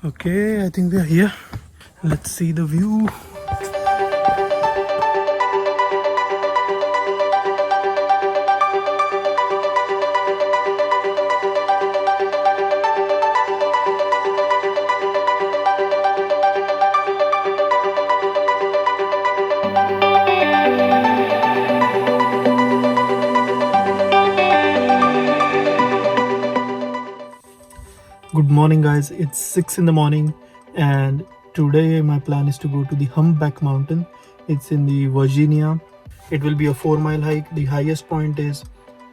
Okay, I think we are here. Let's see the view. Good morning guys, it's 6 in the morning and today my plan is to go to the Humpback mountain. It's in the Virginia. It will be a 4-mile hike. The highest point is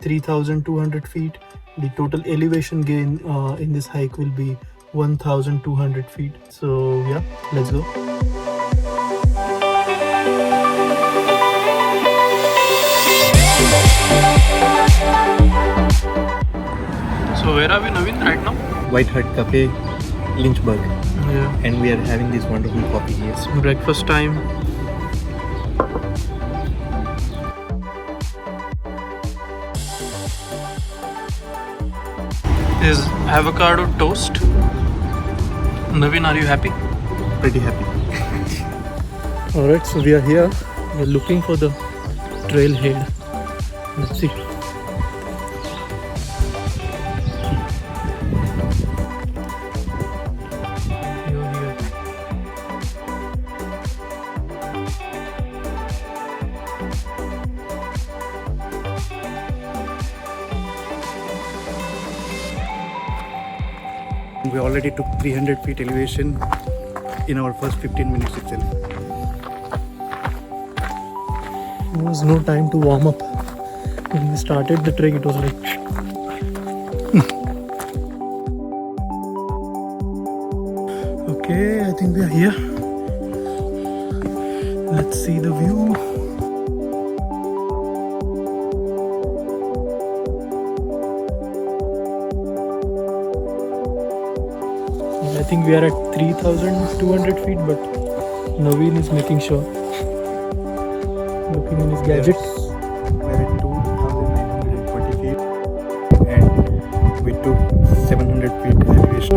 3,200 feet. The total elevation gain in this hike will be 1,200 feet. So yeah, let's go. So where are we, Naveen, right now? White Hut Cafe, Lynchburg. Yeah. And we are having this wonderful coffee here. It's breakfast time. Is avocado toast. Naveen, are you happy? Pretty happy. Alright, so we are here. We are looking for the trailhead. Let's see. We already took 300 feet elevation in our first 15 minutes itself. There was no time to warm up. When we started the trek, it was like okay, I think we are here. Let's see the view. I think we are at 3,200 feet, but Naveen is making sure. Looking in his gadget. Yes. We're at 2,920 feet and we took 700 feet elevation.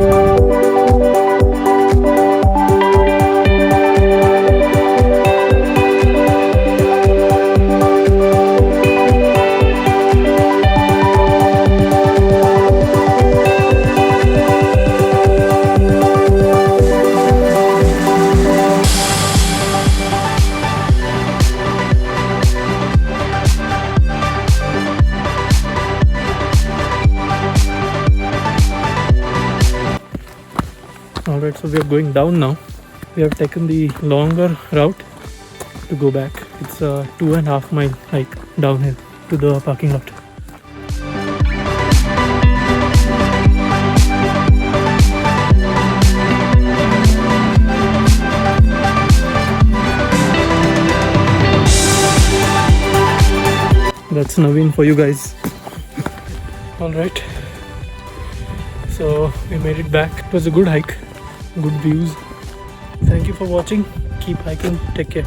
Alright, so we are going down now. We have taken the longer route to go back. It's a 2.5 mile hike downhill to the parking lot. That's Naveen for you guys. Alright, so we made it back. It was a good hike, good views. Thank you for watching. Keep hiking. Take care.